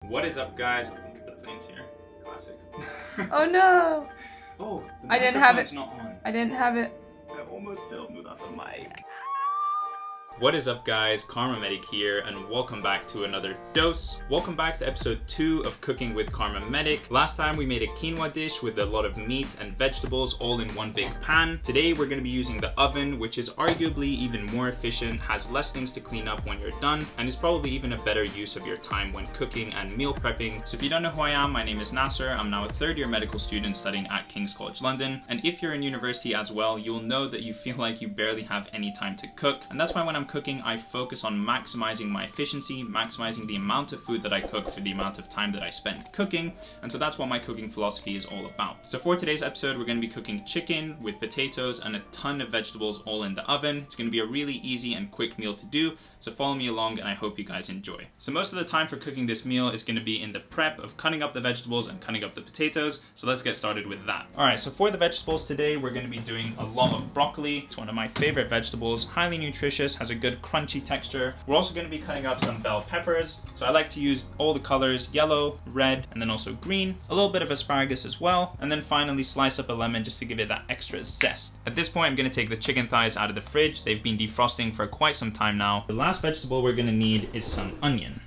What is up, guys? The plane's here. Classic. Oh no! Oh, the I didn't have it. microphone's not on. I didn't have it. I almost filmed without the mic. What is up, guys? Karma Medic here, and welcome back to another dose. Welcome back to episode 2 of Cooking with Karma Medic. Last time we made a quinoa dish with a lot of meat and vegetables all in one big pan. Today we're going to be using the oven, which is arguably even more efficient, has less things to clean up when you're done, and is probably even a better use of your time when cooking and meal prepping. So if you don't know who I am, my name is Nasser. I'm now a third-year medical student studying at King's College London, and if you're in university as well, you'll know that you feel like you barely have any time to cook, and that's why when I'm cooking, I focus on maximizing my efficiency, maximizing the amount of food that I cook for the amount of time that I spend cooking, and so that's what my cooking philosophy is all about. So for today's episode, we're going to be cooking chicken with potatoes and a ton of vegetables all in the oven. It's going to be a really easy and quick meal to do, so follow me along and I hope you guys enjoy. So most of the time for cooking this meal is going to be in the prep of cutting up the vegetables and cutting up the potatoes, so let's get started with that. Alright, so for the vegetables today, we're going to be doing a lot of broccoli. It's one of my favorite vegetables, highly nutritious, has a good crunchy texture. We're also going to be cutting up some bell peppers, so I like to use all the colors, yellow, red, and then also green, a little bit of asparagus as well, and then finally slice up a lemon just to give it that extra zest. At this point, I'm going to take the chicken thighs out of the fridge. They've been defrosting for quite some time now. The last vegetable we're going to need is some onion.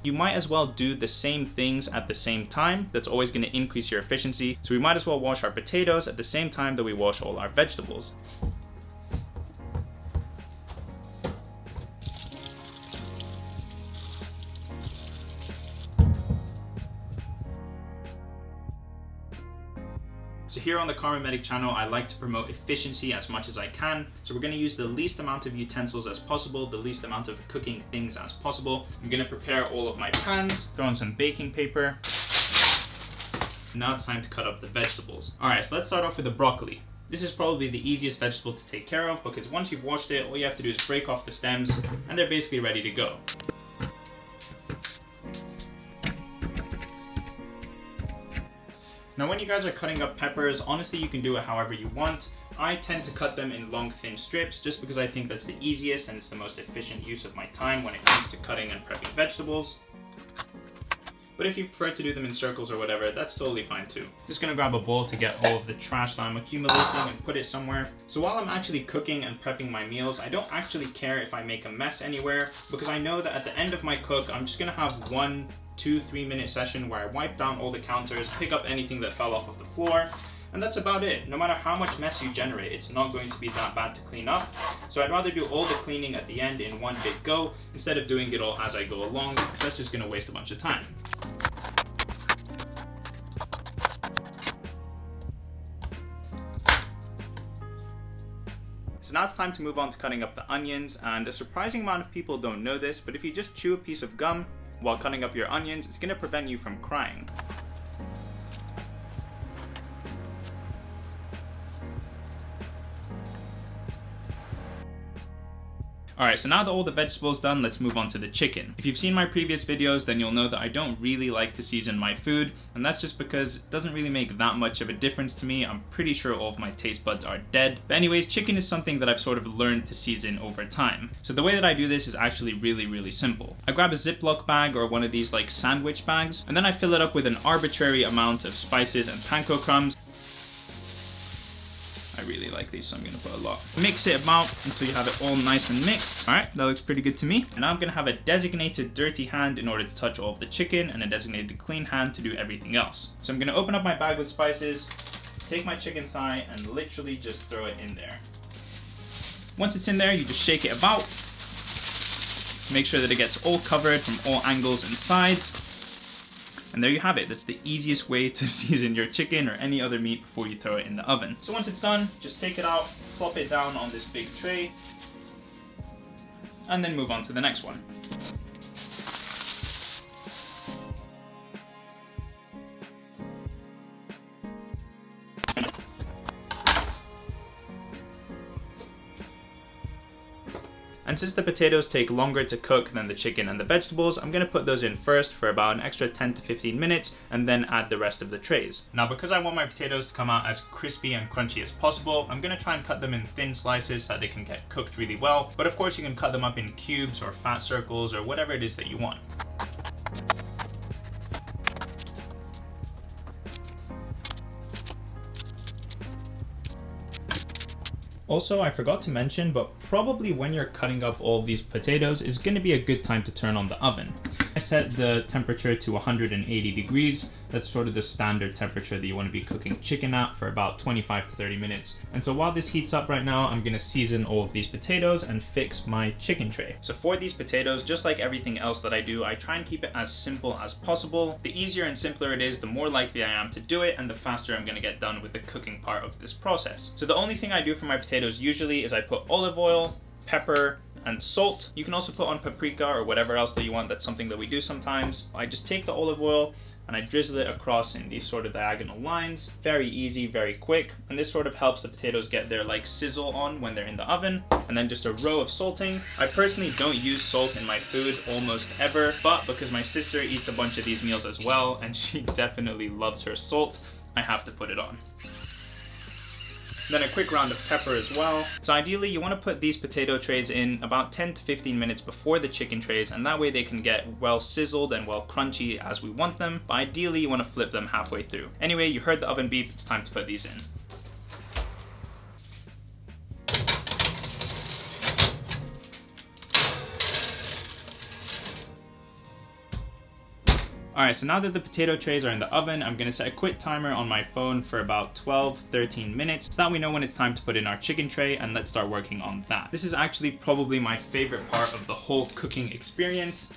You might as well do the same things at the same time. That's always going to increase your efficiency. So we might as well wash our potatoes at the same time that we wash all our vegetables. So here on the Karma Medic channel, I like to promote efficiency as much as I can. So we're going to use the least amount of utensils as possible, the least amount of cooking things as possible. I'm going to prepare all of my pans, throw in some baking paper. Now it's time to cut up the vegetables. Alright, so let's start off with the broccoli. This is probably the easiest vegetable to take care of because once you've washed it, all you have to do is break off the stems and they're basically ready to go. Now when you guys are cutting up peppers, honestly you can do it however you want. I tend to cut them in long thin strips just because I think that's the easiest and it's the most efficient use of my time when it comes to cutting and prepping vegetables. But if you prefer to do them in circles or whatever, that's totally fine too. Just gonna grab a bowl to get all of the trash that I'm accumulating and put it somewhere. So while I'm actually cooking and prepping my meals, I don't actually care if I make a mess anywhere because I know that at the end of my cook, I'm just gonna have 1, 2, 3 minute session where I wipe down all the counters, pick up anything that fell off of the floor, and that's about it. No matter how much mess you generate, it's not going to be that bad to clean up. So I'd rather do all the cleaning at the end in one big go instead of doing it all as I go along because that's just gonna waste a bunch of time. So now it's time to move on to cutting up the onions, and a surprising amount of people don't know this, but if you just chew a piece of gum while cutting up your onions, it's going to prevent you from crying. Alright, so now that all the vegetables done, let's move on to the chicken. If you've seen my previous videos, then you'll know that I don't really like to season my food, and that's just because it doesn't really make that much of a difference to me. I'm pretty sure all of my taste buds are dead. But anyways, chicken is something that I've sort of learned to season over time. So the way that I do this is actually really simple. I grab a Ziploc bag or one of these like sandwich bags, and then I fill it up with an arbitrary amount of spices and panko crumbs. I really like these, so I'm going to put a lot. Mix it about until you have it all nice and mixed. Alright, that looks pretty good to me. And now I'm going to have a designated dirty hand in order to touch all of the chicken and a designated clean hand to do everything else. So I'm going to open up my bag with spices, take my chicken thigh and literally just throw it in there. Once it's in there, you just shake it about. Make sure that it gets all covered from all angles and sides. And there you have it. That's the easiest way to season your chicken or any other meat before you throw it in the oven. So once it's done, just take it out, plop it down on this big tray, and then move on to the next one. And since the potatoes take longer to cook than the chicken and the vegetables, I'm going to put those in first for about an extra 10 to 15 minutes and then add the rest of the trays. Now because I want my potatoes to come out as crispy and crunchy as possible, I'm going to try and cut them in thin slices so that they can get cooked really well. But of course you can cut them up in cubes or fat circles or whatever it is that you want. Also, I forgot to mention, but probably when you're cutting up all these potatoes is going to be a good time to turn on the oven. I set the temperature to 180 degrees. That's sort of the standard temperature that you want to be cooking chicken at for about 25 to 30 minutes. And so while this heats up right now, I'm going to season all of these potatoes and fix my chicken tray. So for these potatoes, just like everything else that I do, I try and keep it as simple as possible. The easier and simpler it is, the more likely I am to do it, and the faster I'm going to get done with the cooking part of this process. So the only thing I do for my potatoes usually is I put olive oil, pepper, and salt. You can also put on paprika or whatever else that you want. That's something that we do sometimes. I just take the olive oil and I drizzle it across in these sort of diagonal lines. Very easy, very quick. And this sort of helps the potatoes get their like sizzle on when they're in the oven. And then just a row of salting. I personally don't use salt in my food almost ever, but because my sister eats a bunch of these meals as well, and she definitely loves her salt, I have to put it on. Then a quick round of pepper as well. So ideally you want to put these potato trays in about 10 to 15 minutes before the chicken trays, and that way they can get well sizzled and well crunchy as we want them. But ideally you want to flip them halfway through. Anyway, you heard the oven beep, it's time to put these in. Alright, so now that the potato trays are in the oven, I'm going to set a quick timer on my phone for about 12-13 minutes so that we know when it's time to put in our chicken tray, and let's start working on that. This is actually probably my favorite part of the whole cooking experience.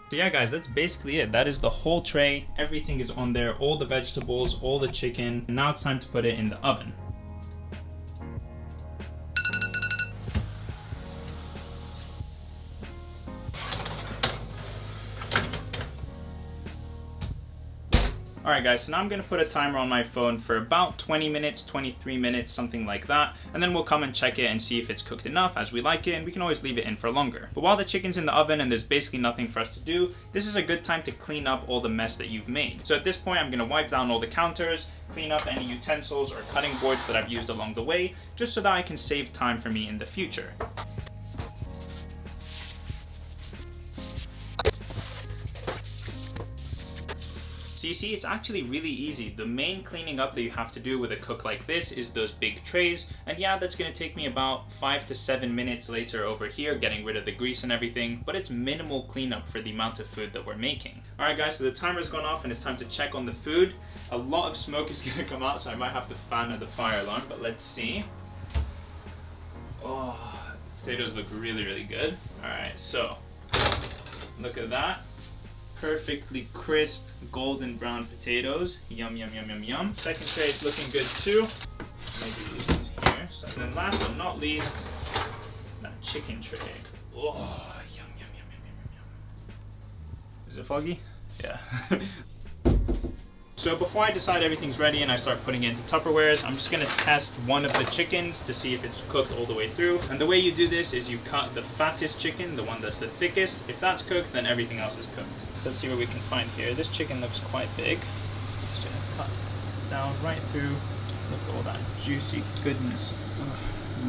So yeah guys, that's basically it. That is the whole tray. Everything is on there, all the vegetables, all the chicken. Now it's time to put it in the oven. Alright guys, so now I'm going to put a timer on my phone for about 20 minutes, 23 minutes, something like that. And then we'll come and check it and see if it's cooked enough as we like it, and we can always leave it in for longer. But while the chicken's in the oven and there's basically nothing for us to do, this is a good time to clean up all the mess that you've made. So at this point I'm going to wipe down all the counters, clean up any utensils or cutting boards that I've used along the way, just so that I can save time for me in the future. So you see, it's actually really easy. The main cleaning up that you have to do with a cook like this is those big trays. And yeah, that's gonna take me about 5 to 7 minutes later over here, getting rid of the grease and everything, but it's minimal cleanup for the amount of food that we're making. All right guys, so the timer's gone off and it's time to check on the food. A lot of smoke is gonna come out, so I might have to fan the fire alarm, but let's see. Oh, potatoes look really, really good. All right, so look at that. Perfectly crisp golden brown potatoes. Yum, yum, yum, yum, yum. Second tray is looking good too. Maybe these ones here. So then last but not least, that chicken tray. Oh, yum, yum, yum, yum, yum, yum. Is it foggy? Yeah. So before I decide everything's ready and I start putting it into Tupperwares, I'm just gonna test one of the chickens to see if it's cooked all the way through. And the way you do this is you cut the fattest chicken, the one that's the thickest. If that's cooked, then everything else is cooked. So let's see what we can find here. This chicken looks quite big. Just gonna cut down right through. Look at all that juicy goodness. Oh,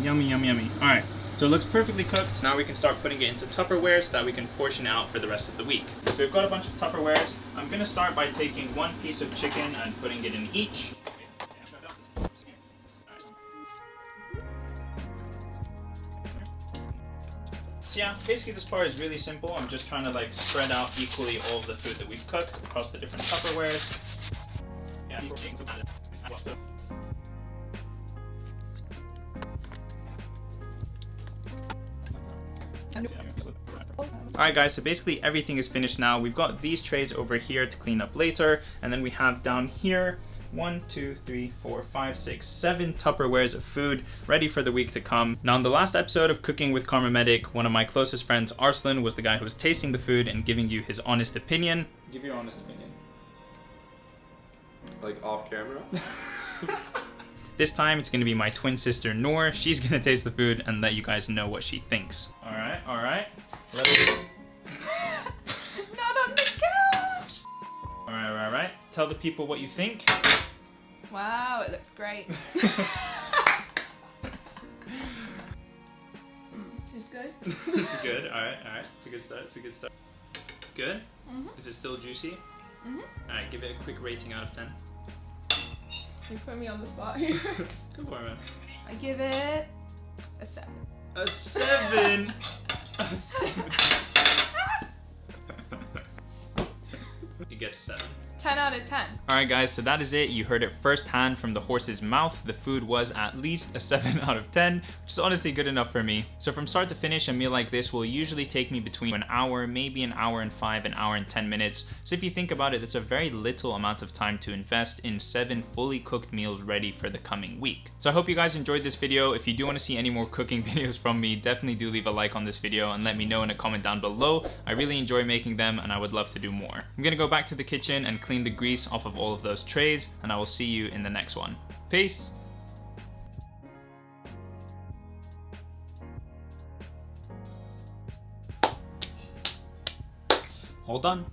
yummy, yummy, yummy. All right. So it looks perfectly cooked. Now we can start putting it into Tupperware so that we can portion it out for the rest of the week. So we've got a bunch of Tupperwares. I'm gonna start by taking one piece of chicken and putting it in each. So yeah, basically this part is really simple. I'm just trying to like spread out equally all of the food that we've cooked across the different Tupperwares. Yeah. Alright guys, so basically everything is finished now. We've got these trays over here to clean up later, and then we have down here 1, 2, 3, 4, 5, 6, 7 Tupperwares of food ready for the week to come. Now in the last episode of Cooking with Karma Medic, one of my closest friends, Arslan, was the guy who was tasting the food and giving you his honest opinion. Give your honest opinion. Like off camera? This time it's going to be my twin sister Noor. She's going to taste the food and let you guys know what she thinks. Alright. Not on the couch! Alright. Tell the people what you think. Wow, it looks great. It's good. It's good. Alright. It's a good start. Good? Mm-hmm. Is it still juicy? Mm-hmm. Alright, give it a quick rating out of 10. You put me on the spot here. Go for it, man. I give it a 7. A 7! A 7. You get 7. 10 out of 10. Alright guys, so that is it. You heard it firsthand from the horse's mouth. The food was at least a 7 out of 10, which is honestly good enough for me. So from start to finish, a meal like this will usually take me between an hour, maybe an hour and 5, an hour and 10 minutes. So if you think about it, it's a very little amount of time to invest in 7 fully cooked meals ready for the coming week. So I hope you guys enjoyed this video. If you do want to see any more cooking videos from me, definitely do leave a like on this video and let me know in a comment down below. I really enjoy making them and I would love to do more. I'm gonna go back to the kitchen and clean the grease off of all of those trays, and I will see you in the next one. Peace! All done.